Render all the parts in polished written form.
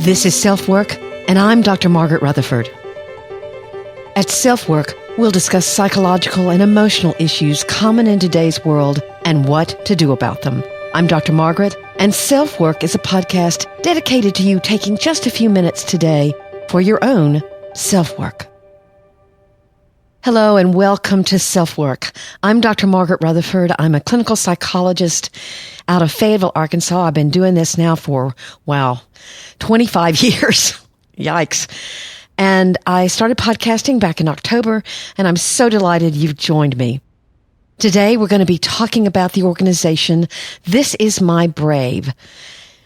This is SelfWork, and I'm Dr. Margaret Rutherford. At SelfWork, we'll discuss psychological and emotional issues common in today's world and what to do about them. I'm Dr. Margaret, and SelfWork is a podcast dedicated to you taking just a few minutes today for your own self-work. Hello and welcome to SelfWork. I'm Dr. Margaret Rutherford. I'm a clinical psychologist out of Fayetteville, Arkansas. I've been doing this now for, 25 years. Yikes. And I started podcasting back in October, and I'm so delighted you've joined me. Today, we're going to be talking about the organization This Is My Brave.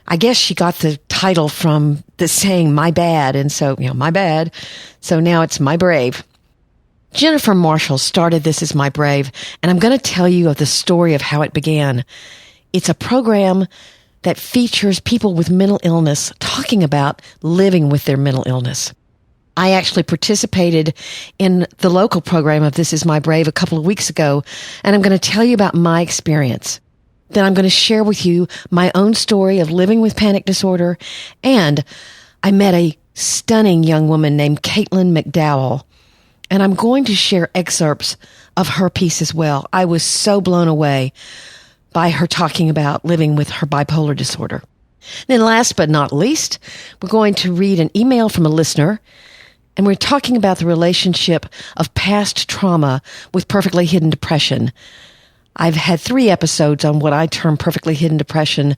I guess she got the title from the saying, my bad. And so, my bad. So now it's My Brave. Jennifer Marshall started This Is My Brave, and I'm going to tell you of the story of how it began. It's a program that features people with mental illness talking about living with their mental illness. I actually participated in the local program of This Is My Brave a couple of weeks ago, and I'm going to tell you about my experience. Then I'm going to share with you my own story of living with panic disorder, and I met a stunning young woman named Caitlin McDowell. And I'm going to share excerpts of her piece as well. I was so blown away by her talking about living with her bipolar disorder. Then last but not least, we're going to read an email from a listener, and we're talking about the relationship of past trauma with perfectly hidden depression. I've had 3 episodes on what I term perfectly hidden depression,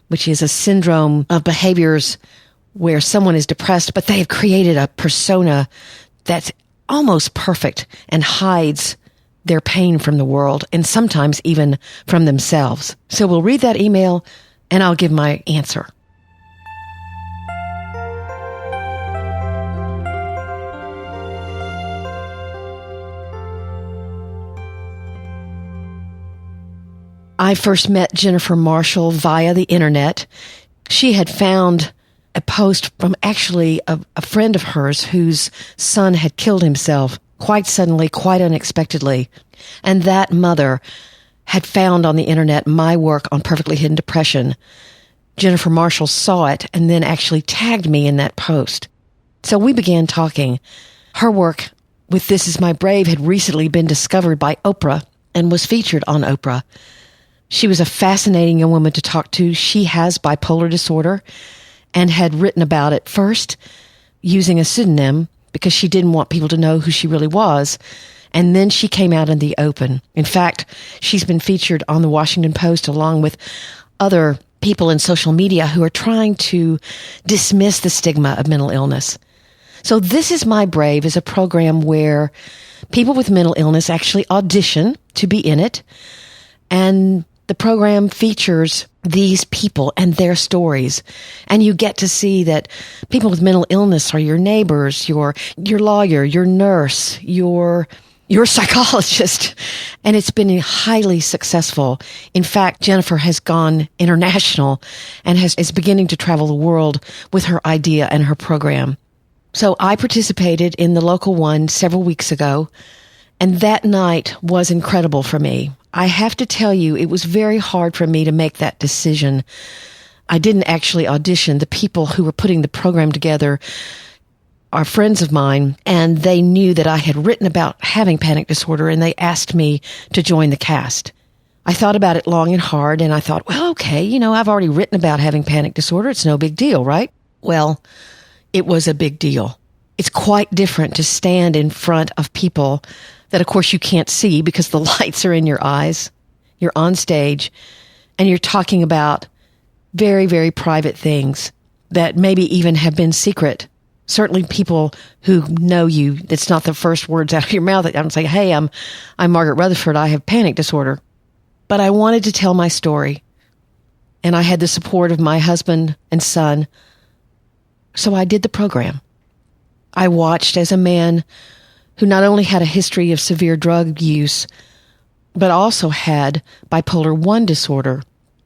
which is a syndrome of behaviors where someone is depressed, but they have created a persona that's almost perfect and hides their pain from the world and sometimes even from themselves. So we'll read that email and I'll give my answer. I first met Jennifer Marshall via the internet. She had found a post from actually a friend of hers whose son had killed himself quite suddenly, quite unexpectedly. And that mother had found on the internet my work on perfectly hidden depression. Jennifer Marshall saw it and then actually tagged me in that post. So we began talking. Her work with This Is My Brave had recently been discovered by Oprah and was featured on Oprah. She was a fascinating young woman to talk to. She has bipolar disorder and had written about it first using a pseudonym because she didn't want people to know who she really was. And then she came out in the open. In fact, she's been featured on the Washington Post along with other people in social media who are trying to dismiss the stigma of mental illness. So This Is My Brave is a program where people with mental illness actually audition to be in it. And the program features these people and their stories. And you get to see that people with mental illness are your neighbors, your lawyer, your nurse, your psychologist. And it's been highly successful. In fact, Jennifer has gone international and is beginning to travel the world with her idea and her program. So I participated in the local one several weeks ago, and that night was incredible for me. I have to tell you, it was very hard for me to make that decision. I didn't actually audition. The people who were putting the program together are friends of mine, and they knew that I had written about having panic disorder, and they asked me to join the cast. I thought about it long and hard, and I thought, well, okay, I've already written about having panic disorder. It's no big deal, right? Well, it was a big deal. It's quite different to stand in front of people that, of course, you can't see because the lights are in your eyes. You're on stage, and you're talking about very, very private things that maybe even have been secret. Certainly people who know you, it's not the first words out of your mouth that don't say, hey, I'm Margaret Rutherford. I have panic disorder. But I wanted to tell my story, and I had the support of my husband and son. So I did the program. I watched as a man who not only had a history of severe drug use, but also had bipolar I disorder.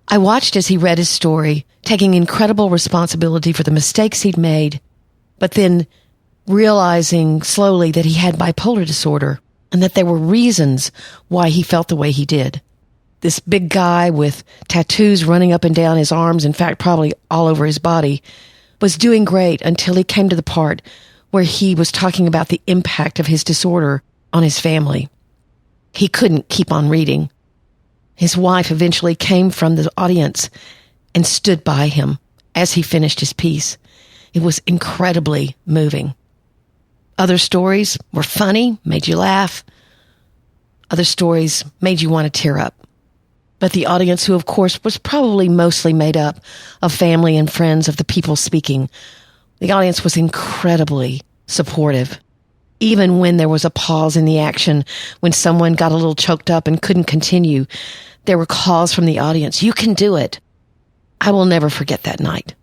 I watched as he read his story, taking incredible responsibility for the mistakes he'd made, but then realizing slowly that he had bipolar disorder and that there were reasons why he felt the way he did. This big guy with tattoos running up and down his arms, in fact, probably all over his body, was doing great until he came to the part where he was talking about the impact of his disorder on his family. He couldn't keep on reading. His wife eventually came from the audience and stood by him as he finished his piece. It was incredibly moving. Other stories were funny, made you laugh. Other stories made you want to tear up. But the audience, who of course was probably mostly made up of family and friends of the people speaking, the audience was incredibly supportive. Even when there was a pause in the action, when someone got a little choked up and couldn't continue, there were calls from the audience, "You can do it." I will never forget that night.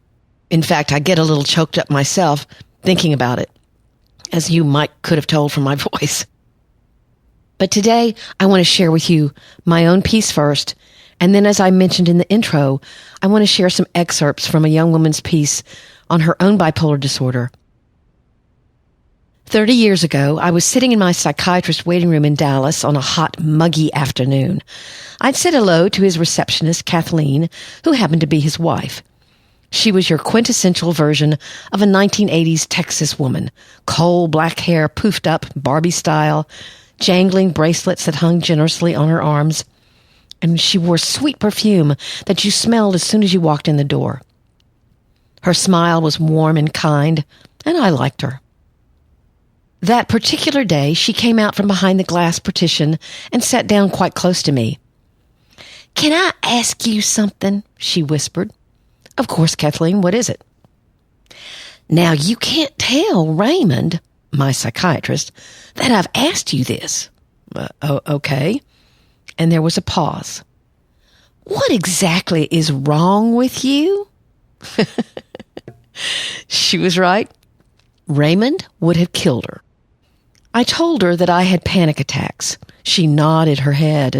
In fact, I get a little choked up myself thinking about it, as you could have told from my voice. But today, I want to share with you my own piece first, and then, as I mentioned in the intro, I want to share some excerpts from a young woman's piece on her own bipolar disorder. 30 years ago, I was sitting in my psychiatrist's waiting room in Dallas on a hot, muggy afternoon. I'd said hello to his receptionist, Kathleen, who happened to be his wife. She was your quintessential version of a 1980s Texas woman. Coal black hair poofed up, Barbie style, jangling bracelets that hung generously on her arms, and she wore sweet perfume that you smelled as soon as you walked in the door. Her smile was warm and kind, and I liked her. That particular day, she came out from behind the glass partition and sat down quite close to me. "Can I ask you something?" she whispered. "Of course, Kathleen, what is it?" "Now, you can't tell Raymond, my psychiatrist, that I've asked you this." Okay. And there was a pause. "What exactly is wrong with you?" She was right. Raymond would have killed her. I told her that I had panic attacks. She nodded her head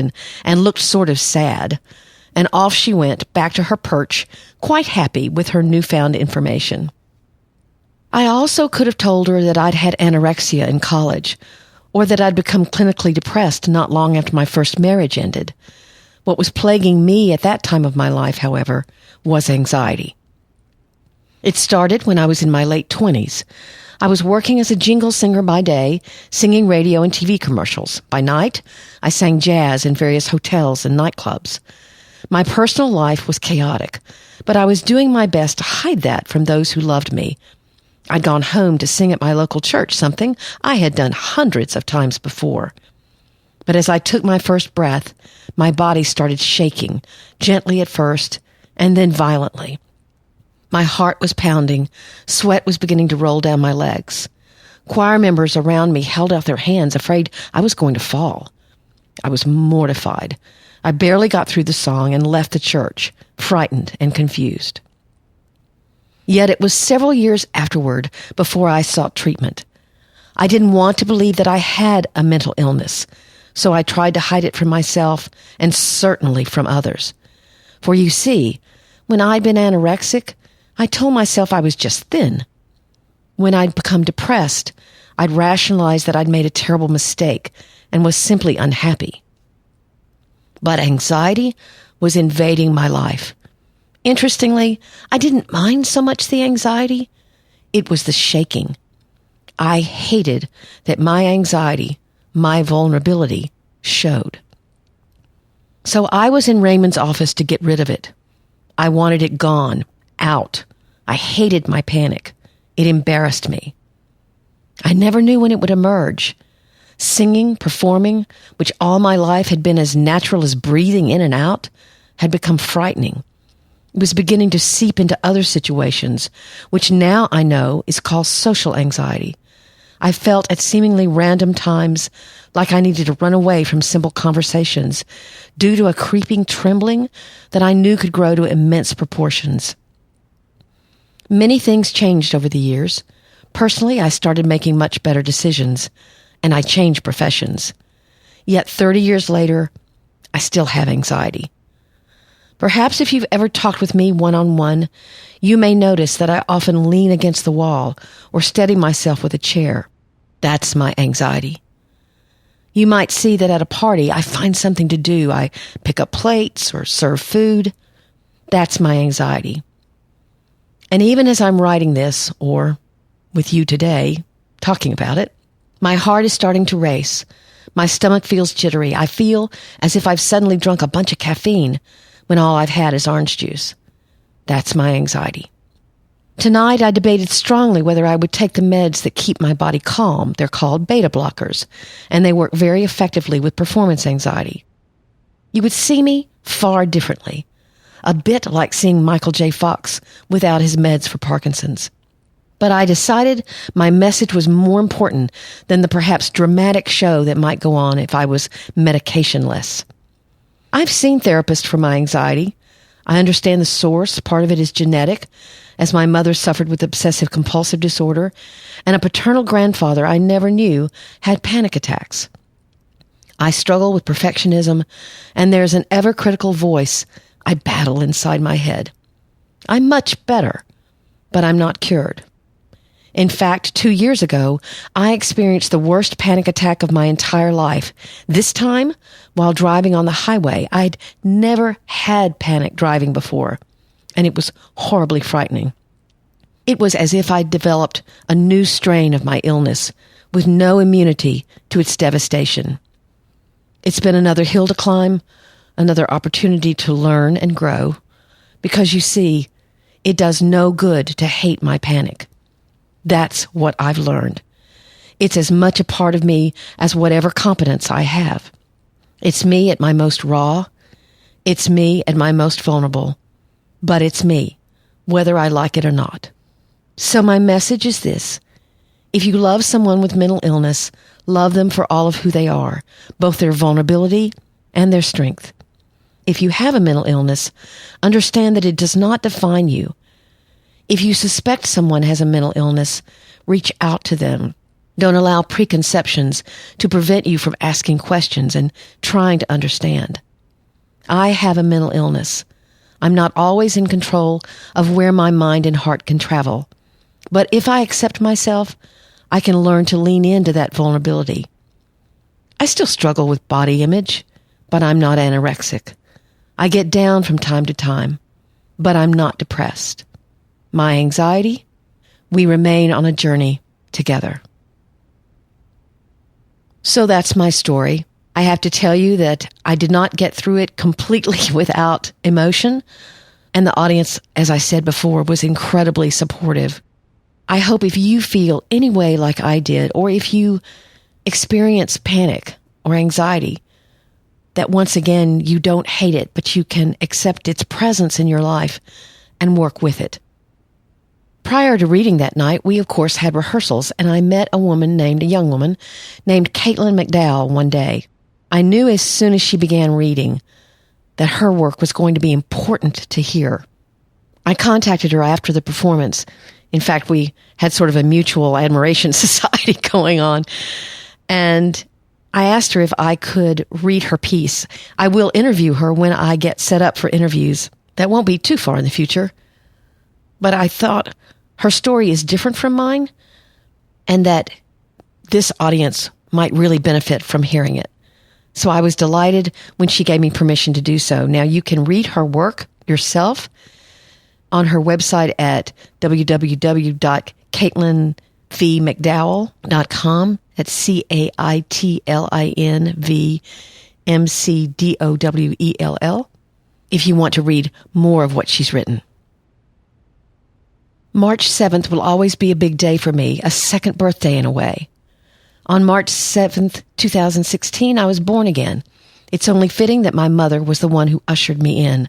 and looked sort of sad, and off she went back to her perch, quite happy with her newfound information. I also could have told her that I'd had anorexia in college, or that I'd become clinically depressed not long after my first marriage ended. What was plaguing me at that time of my life, however, was anxiety. It started when I was in my late 20s. I was working as a jingle singer by day, singing radio and TV commercials. By night, I sang jazz in various hotels and nightclubs. My personal life was chaotic, but I was doing my best to hide that from those who loved me. I'd gone home to sing at my local church, something I had done hundreds of times before. But as I took my first breath, my body started shaking, gently at first, and then violently. My heart was pounding. Sweat was beginning to roll down my legs. Choir members around me held out their hands, afraid I was going to fall. I was mortified. I barely got through the song and left the church, frightened and confused. Yet it was several years afterward before I sought treatment. I didn't want to believe that I had a mental illness, so I tried to hide it from myself and certainly from others. For you see, when I'd been anorexic, I told myself I was just thin. When I'd become depressed, I'd rationalize that I'd made a terrible mistake and was simply unhappy. But anxiety was invading my life. Interestingly, I didn't mind so much the anxiety. It was the shaking. I hated that my anxiety, my vulnerability, showed. So I was in Raymond's office to get rid of it. I wanted it gone, out. I hated my panic. It embarrassed me. I never knew when it would emerge. Singing, performing, which all my life had been as natural as breathing in and out, had become frightening. It was beginning to seep into other situations, which now I know is called social anxiety. I felt at seemingly random times like I needed to run away from simple conversations due to a creeping trembling that I knew could grow to immense proportions. Many things changed over the years. Personally, I started making much better decisions, and I changed professions. Yet 30 years later, I still have anxiety. Perhaps if you've ever talked with me one-on-one, you may notice that I often lean against the wall or steady myself with a chair. That's my anxiety. You might see that at a party, I find something to do. I pick up plates or serve food. That's my anxiety. And even as I'm writing this, or with you today, talking about it, my heart is starting to race. My stomach feels jittery. I feel as if I've suddenly drunk a bunch of caffeine when all I've had is orange juice. That's my anxiety. Tonight, I debated strongly whether I would take the meds that keep my body calm. They're called beta blockers, and they work very effectively with performance anxiety. You would see me far differently, a bit like seeing Michael J. Fox without his meds for Parkinson's. But I decided my message was more important than the perhaps dramatic show that might go on if I was medicationless. I've seen therapists for my anxiety. I understand the source. Part of it is genetic, as my mother suffered with obsessive-compulsive disorder, and a paternal grandfather I never knew had panic attacks. I struggle with perfectionism, and there's an ever-critical voice I battle inside my head. I'm much better, but I'm not cured. In fact, 2 years ago, I experienced the worst panic attack of my entire life. This time, while driving on the highway. I'd never had panic driving before, and it was horribly frightening. It was as if I'd developed a new strain of my illness with no immunity to its devastation. It's been another hill to climb, another opportunity to learn and grow, because you see, it does no good to hate my panic. That's what I've learned. It's as much a part of me as whatever competence I have. It's me at my most raw. It's me at my most vulnerable. But it's me, whether I like it or not. So my message is this. If you love someone with mental illness, love them for all of who they are, both their vulnerability and their strength. If you have a mental illness, understand that it does not define you. If you suspect someone has a mental illness, reach out to them. Don't allow preconceptions to prevent you from asking questions and trying to understand. I have a mental illness. I'm not always in control of where my mind and heart can travel. But if I accept myself, I can learn to lean into that vulnerability. I still struggle with body image, but I'm not anorexic. I get down from time to time, but I'm not depressed. My anxiety, we remain on a journey together. So that's my story. I have to tell you that I did not get through it completely without emotion, and the audience, as I said before, was incredibly supportive. I hope if you feel any way like I did, or if you experience panic or anxiety, that once again, you don't hate it, but you can accept its presence in your life and work with it. Prior to reading that night, we of course had rehearsals, and I met a young woman named Caitlin McDowell one day. I knew as soon as she began reading that her work was going to be important to hear. I contacted her after the performance. In fact, we had sort of a mutual admiration society going on, and I asked her if I could read her piece. I will interview her when I get set up for interviews. That won't be too far in the future. But I thought her story is different from mine, and that this audience might really benefit from hearing it. So I was delighted when she gave me permission to do so. Now you can read her work yourself on her website at www.caitlinvmcdowell.com. That's CaitlinVMcDowell, if you want to read more of what she's written. March 7th will always be a big day for me, a second birthday in a way. On March 7th, 2016, I was born again. It's only fitting that my mother was the one who ushered me in.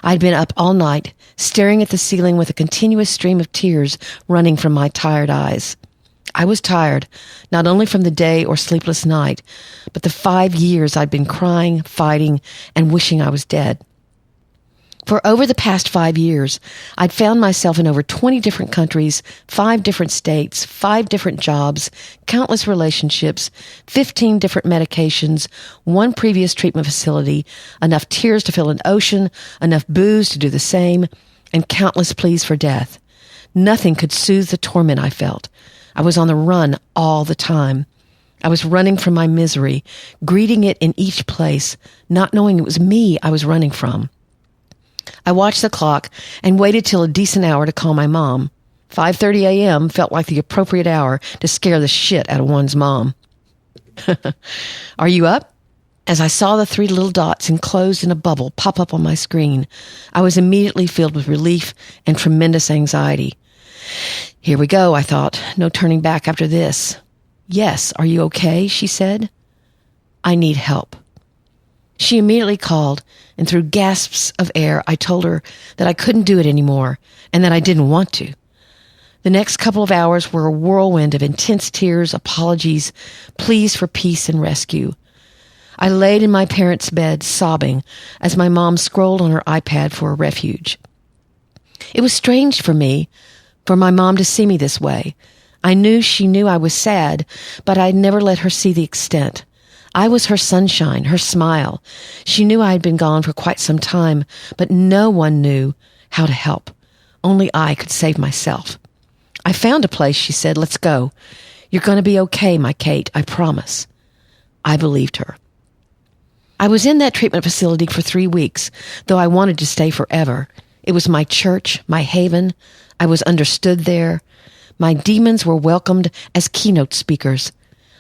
I'd been up all night, staring at the ceiling with a continuous stream of tears running from my tired eyes. I was tired, not only from the day or sleepless night, but the 5 years I'd been crying, fighting, and wishing I was dead. For over the past 5 years, I'd found myself in over 20 different countries, 5 different states, 5 different jobs, countless relationships, 15 different medications, 1 previous treatment facility, enough tears to fill an ocean, enough booze to do the same, and countless pleas for death. Nothing could soothe the torment I felt. I was on the run all the time. I was running from my misery, greeting it in each place, not knowing it was me I was running from. I watched the clock and waited till a decent hour to call my mom. 5:30 a.m. felt like the appropriate hour to scare the shit out of one's mom. Are you up? As I saw the 3 little dots enclosed in a bubble pop up on my screen, I was immediately filled with relief and tremendous anxiety. Here we go, I thought. No turning back after this. Yes, are you okay? She said. I need help. She immediately called, and through gasps of air, I told her that I couldn't do it anymore and that I didn't want to. The next couple of hours were a whirlwind of intense tears, apologies, pleas for peace and rescue. I laid in my parents' bed, sobbing, as my mom scrolled on her iPad for a refuge. It was strange for my mom to see me this way. I knew she knew I was sad, but I'd never let her see the extent. I was her sunshine, her smile. She knew I had been gone for quite some time, but no one knew how to help. Only I could save myself. I found a place, she said. Let's go. You're going to be okay, my Kate, I promise. I believed her. I was in that treatment facility for 3 weeks, though I wanted to stay forever. It was my church, my haven. I was understood there. My demons were welcomed as keynote speakers.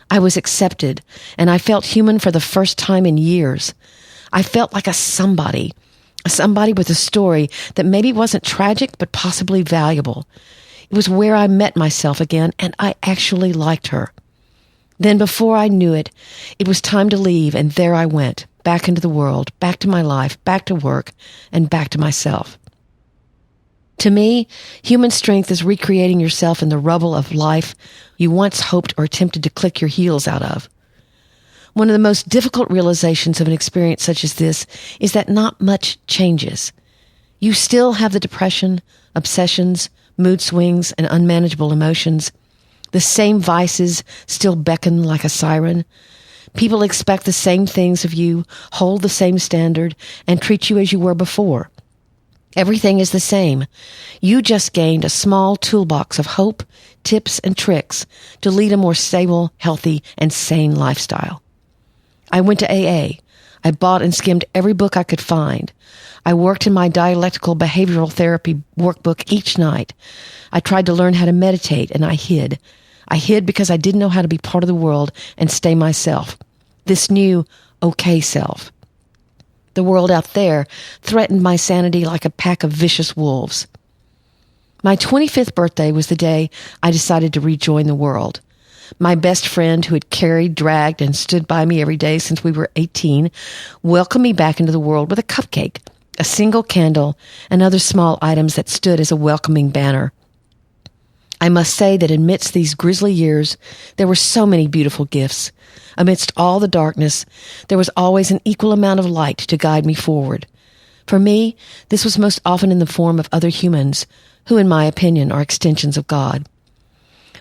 I was accepted, and I felt human for the first time in years. I felt like a somebody with a story that maybe wasn't tragic, but possibly valuable. It was where I met myself again, and I actually liked her. Then before I knew it, it was time to leave, and there I went, back into the world, back to my life, back to work, and back to myself. To me, human strength is recreating yourself in the rubble of life you once hoped or attempted to click your heels out of. One of the most difficult realizations of an experience such as this is that not much changes. You still have the depression, obsessions, mood swings, and unmanageable emotions. The same vices still beckon like a siren. People expect the same things of you, hold the same standard, and treat you as you were before. Everything is the same. You just gained a small toolbox of hope, tips, and tricks to lead a more stable, healthy, and sane lifestyle. I went to AA. I bought and skimmed every book I could find. I worked in my dialectical behavioral therapy workbook each night. I tried to learn how to meditate, and I hid. I hid because I didn't know how to be part of the world and stay myself. This new, okay self. The world out there threatened my sanity like a pack of vicious wolves. My 25th birthday was the day I decided to rejoin the world. My best friend, who had carried, dragged, and stood by me every day since we were 18, welcomed me back into the world with a cupcake, a single candle, and other small items that stood as a welcoming banner. I must say that amidst these grisly years, there were so many beautiful gifts. Amidst all the darkness, there was always an equal amount of light to guide me forward. For me, this was most often in the form of other humans, who, in my opinion, are extensions of God.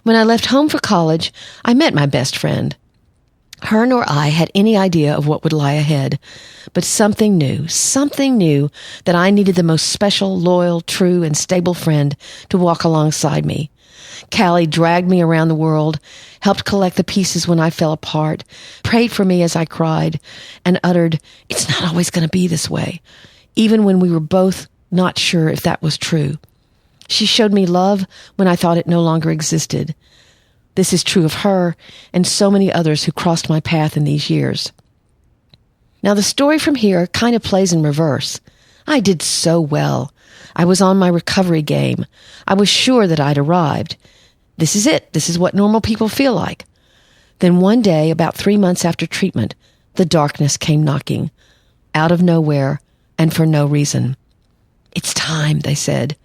When I left home for college, I met my best friend. Her nor I had any idea of what would lie ahead, but something knew that I needed the most special, loyal, true, and stable friend to walk alongside me. Callie dragged me around the world, helped collect the pieces when I fell apart, prayed for me as I cried, and uttered, "It's not always going to be this way," even when we were both not sure if that was true. She showed me love when I thought it no longer existed. This is true of her and so many others who crossed my path in these years. Now the story from here kind of plays in reverse. I did so well. I was on my recovery game. I was sure that I'd arrived. This is it. This is what normal people feel like. Then one day, about 3 months after treatment, the darkness came knocking, out of nowhere and for no reason. "It's time," they said,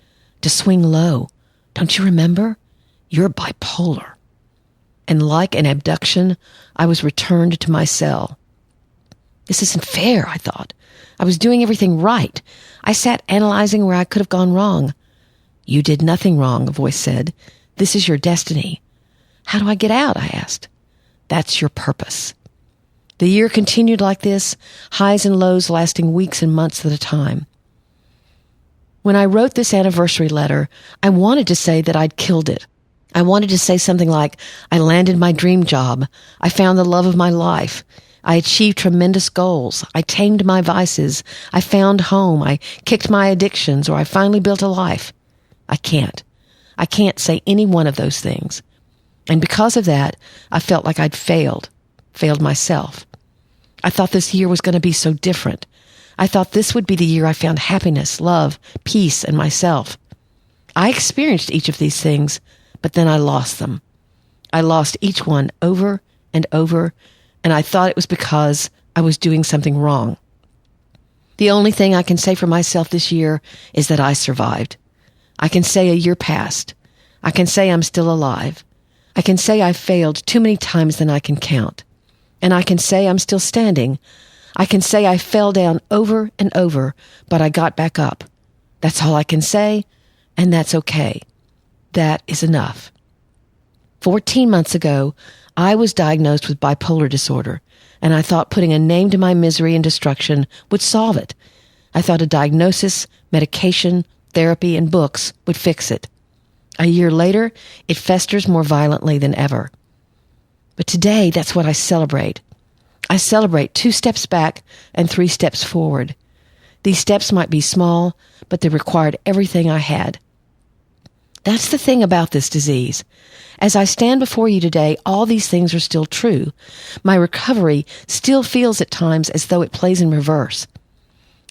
"to swing low. Don't you remember? You're bipolar." And like an abduction, I was returned to my cell. This isn't fair, I thought. I was doing everything right. I sat analyzing where I could have gone wrong. "You did nothing wrong," a voice said. "This is your destiny." "How do I get out?" I asked. "That's your purpose." The year continued like this, highs and lows lasting weeks and months at a time. When I wrote this anniversary letter, I wanted to say that I'd killed it. I wanted to say something like, "I landed my dream job. I found the love of my life." I achieved tremendous goals. I tamed my vices. I found home. I kicked my addictions, or I finally built a life. I can't. I can't say any one of those things. And because of that, I felt like I'd failed myself. I thought this year was going to be so different. I thought this would be the year I found happiness, love, peace, and myself. I experienced each of these things, but then I lost them. I lost each one over and over, and I thought it was because I was doing something wrong. The only thing I can say for myself this year is that I survived. I can say a year passed. I can say I'm still alive. I can say I failed too many times than I can count. And I can say I'm still standing. I can say I fell down over and over, but I got back up. That's all I can say, and that's okay. That is enough. 14 months ago, I was diagnosed with bipolar disorder, and I thought putting a name to my misery and destruction would solve it. I thought a diagnosis, medication, therapy, and books would fix it. A year later, it festers more violently than ever. But today, that's what I celebrate. I celebrate 2 steps back and 3 steps forward. These steps might be small, but they required everything I had. That's the thing about this disease. As I stand before you today, all these things are still true. My recovery still feels at times as though it plays in reverse.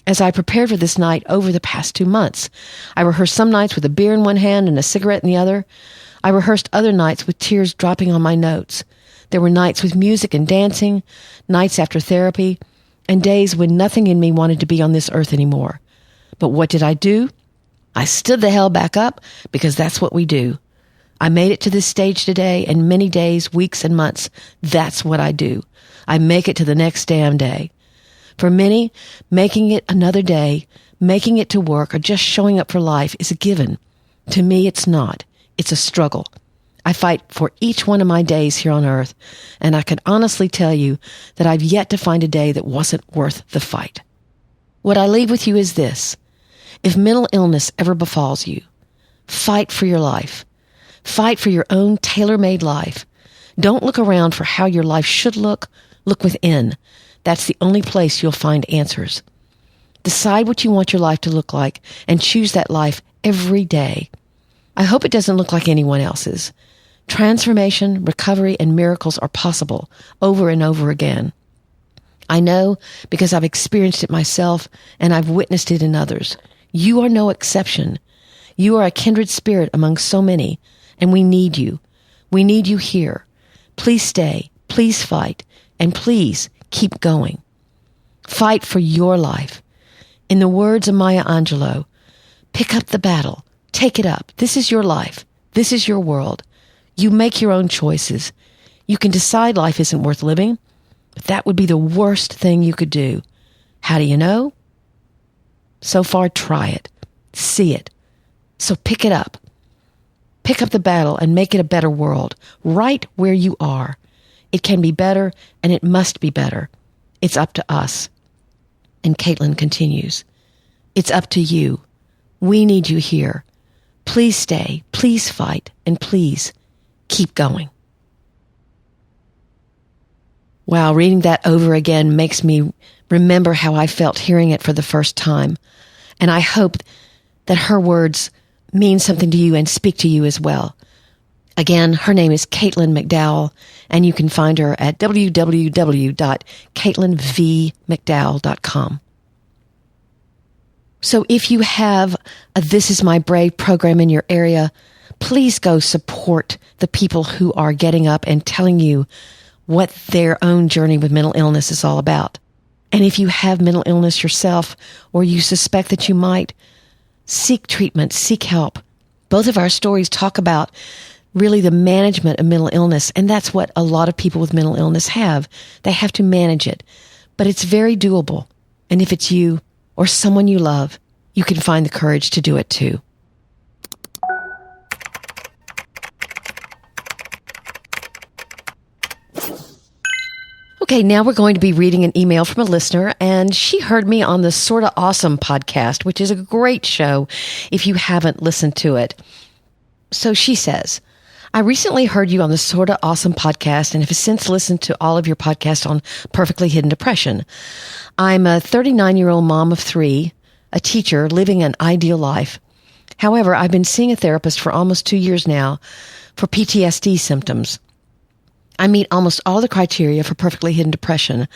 As I prepared for this night over the past 2 months, I rehearsed some nights with a beer in one hand and a cigarette in the other. I rehearsed other nights with tears dropping on my notes. There were nights with music and dancing, nights after therapy, and days when nothing in me wanted to be on this earth anymore. But what did I do? I stood the hell back up, because that's what we do. I made it to this stage today, and many days, weeks, and months, that's what I do. I make it to the next damn day. For many, making it another day, making it to work, or just showing up for life is a given. To me, it's not. It's a struggle. I fight for each one of my days here on earth, and I can honestly tell you that I've yet to find a day that wasn't worth the fight. What I leave with you is this. If mental illness ever befalls you, fight for your life. Fight for your own tailor-made life. Don't look around for how your life should look. Look within. That's the only place you'll find answers. Decide what you want your life to look like and choose that life every day. I hope it doesn't look like anyone else's. Transformation, recovery, and miracles are possible over and over again. I know because I've experienced it myself and I've witnessed it in others. You are no exception. You are a kindred spirit among so many, and we need you. We need you here. Please stay, please fight, and please keep going. Fight for your life. In the words of Maya Angelou, pick up the battle. Take it up. This is your life. This is your world. You make your own choices. You can decide life isn't worth living, but that would be the worst thing you could do. How do you know? So far, try it. See it. So pick it up. Pick up the battle and make it a better world, right where you are. It can be better, and it must be better. It's up to us. And Caitlin continues, it's up to you. We need you here. Please stay, please fight, and please keep going. Wow, reading that over again makes me remember how I felt hearing it for the first time. And I hope that her words mean something to you and speak to you as well. Again, her name is Caitlin McDowell, and you can find her at www.caitlinvmcdowell.com. So if you have a This Is My Brave program in your area, please go support the people who are getting up and telling you what their own journey with mental illness is all about. And if you have mental illness yourself, or you suspect that you might, seek treatment, seek help. Both of our stories talk about really the management of mental illness, and that's what a lot of people with mental illness have. They have to manage it, but it's very doable. And if it's you or someone you love, you can find the courage to do it too. Okay, now we're going to be reading an email from a listener, and she heard me on the Sorta Awesome podcast, which is a great show if you haven't listened to it. So she says, I recently heard you on the Sorta Awesome podcast and have since listened to all of your podcasts on perfectly hidden depression. I'm a 39-year-old mom of 3, a teacher living an ideal life. However, I've been seeing a therapist for almost 2 years now for PTSD symptoms. I meet almost all the criteria for perfectly hidden depression.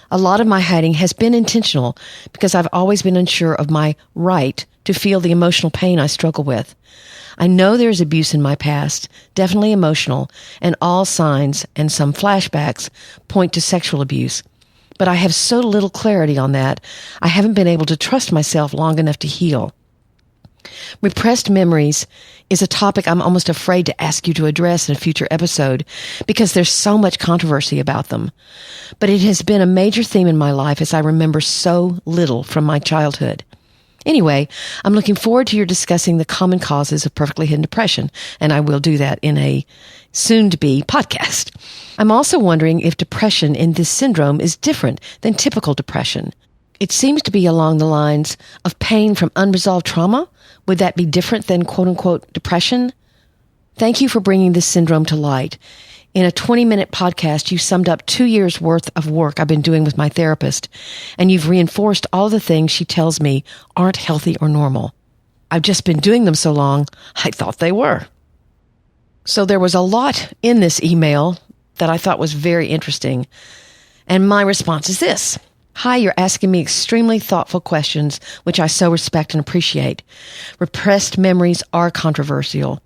A lot of my hiding has been intentional because I've always been unsure of my right to feel the emotional pain I struggle with. I know there's abuse in my past, definitely emotional, and all signs and some flashbacks point to sexual abuse. But I have so little clarity on that, I haven't been able to trust myself long enough to heal. Repressed memories is a topic I'm almost afraid to ask you to address in a future episode because there's so much controversy about them. But it has been a major theme in my life as I remember so little from my childhood. Anyway, I'm looking forward to your discussing the common causes of perfectly hidden depression, and I will do that in a soon-to-be podcast. I'm also wondering if depression in this syndrome is different than typical depression. It seems to be along the lines of pain from unresolved trauma. Would that be different than quote-unquote depression? Thank you for bringing this syndrome to light. In a 20-minute podcast, you summed up 2 years' worth of work I've been doing with my therapist, and you've reinforced all the things she tells me aren't healthy or normal. I've just been doing them so long, I thought they were. So there was a lot in this email that I thought was very interesting, and my response is this. Hi, you're asking me extremely thoughtful questions, which I so respect and appreciate. Repressed memories are controversial.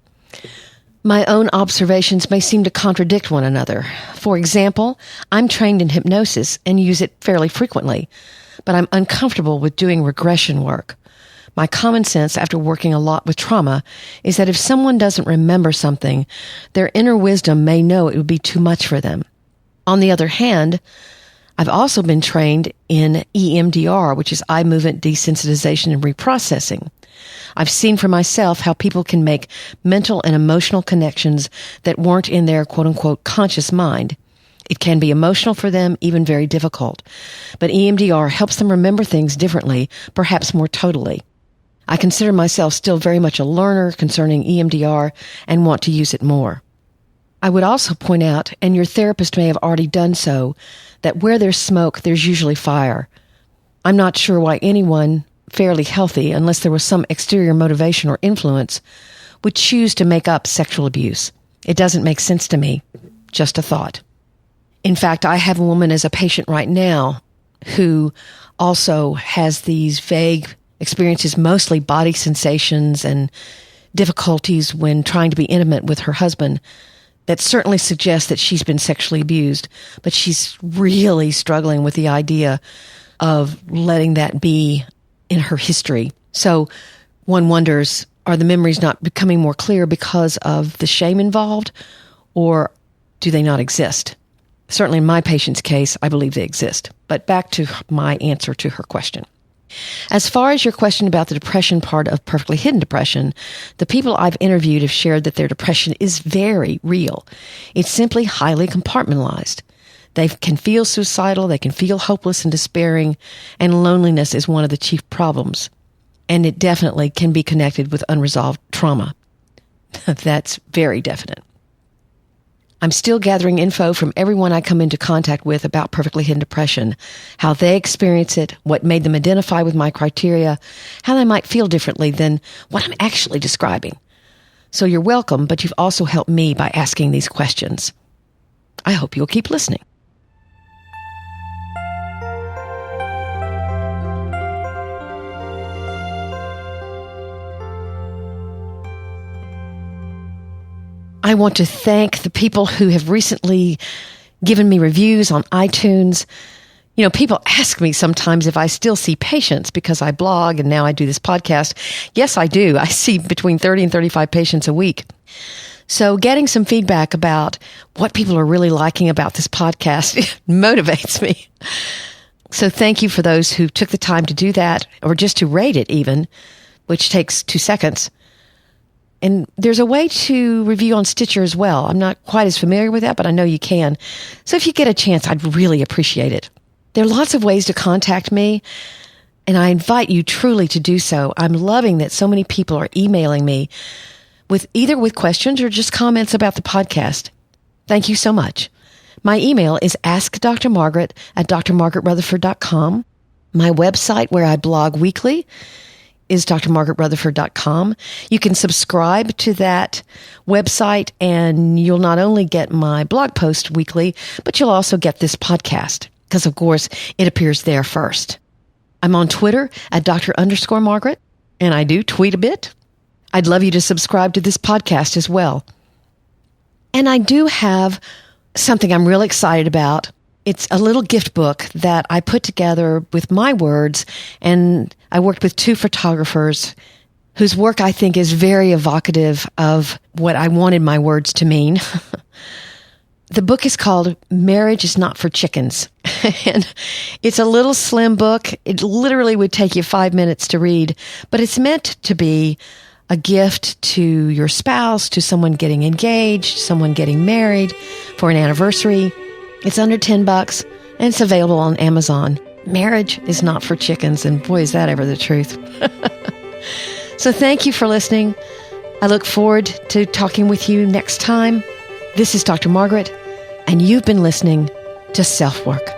My own observations may seem to contradict one another. For example, I'm trained in hypnosis and use it fairly frequently, but I'm uncomfortable with doing regression work. My common sense after working a lot with trauma is that if someone doesn't remember something, their inner wisdom may know it would be too much for them. On the other hand, I've also been trained in EMDR, which is eye movement desensitization and reprocessing. I've seen for myself how people can make mental and emotional connections that weren't in their quote-unquote conscious mind. It can be emotional for them, even very difficult. But EMDR helps them remember things differently, perhaps more totally. I consider myself still very much a learner concerning EMDR and want to use it more. I would also point out, and your therapist may have already done so, that where there's smoke, there's usually fire. I'm not sure why anyone fairly healthy, unless there was some exterior motivation or influence, would choose to make up sexual abuse. It doesn't make sense to me. Just a thought. In fact, I have a woman as a patient right now who also has these vague experiences, mostly body sensations and difficulties when trying to be intimate with her husband, that certainly suggests that she's been sexually abused, but she's really struggling with the idea of letting that be in her history. So one wonders, are the memories not becoming more clear because of the shame involved, or do they not exist? Certainly in my patient's case, I believe they exist. But back to my answer to her question. As far as your question about the depression part of perfectly hidden depression, the people I've interviewed have shared that their depression is very real. It's simply highly compartmentalized. They can feel suicidal, they can feel hopeless and despairing, and loneliness is one of the chief problems. And it definitely can be connected with unresolved trauma. That's very definite. I'm still gathering info from everyone I come into contact with about perfectly hidden depression, how they experience it, what made them identify with my criteria, how they might feel differently than what I'm actually describing. So you're welcome, but you've also helped me by asking these questions. I hope you'll keep listening. I want to thank the people who have recently given me reviews on iTunes. You know, people ask me sometimes if I still see patients because I blog and now I do this podcast. Yes, I do. I see between 30 and 35 patients a week. So getting some feedback about what people are really liking about this podcast motivates me. So thank you for those who took the time to do that, or just to rate it even, which takes 2 seconds. And there's a way to review on Stitcher as well. I'm not quite as familiar with that, but I know you can. So if you get a chance, I'd really appreciate it. There are lots of ways to contact me, and I invite you truly to do so. I'm loving that so many people are emailing me with questions or just comments about the podcast. Thank you so much. My email is askdrmargaret@drmargaretrutherford.com. My website, where I blog weekly, is drmargaretrutherford.com. You can subscribe to that website, and you'll not only get my blog post weekly, but you'll also get this podcast, because, of course, it appears there first. I'm on Twitter at Dr_Margaret, and I do tweet a bit. I'd love you to subscribe to this podcast as well. And I do have something I'm really excited about. It's a little gift book that I put together with my words, and I worked with 2 photographers whose work I think is very evocative of what I wanted my words to mean. The book is called Marriage is Not for Chickens. And it's a little slim book. It literally would take you 5 minutes to read, but it's meant to be a gift to your spouse, to someone getting engaged, someone getting married for an anniversary. It's under $10, and it's available on Amazon. Marriage is not for chickens, and boy, is that ever the truth. So thank you for listening. I look forward to talking with you next time. This is Dr. Margaret, and you've been listening to SelfWork.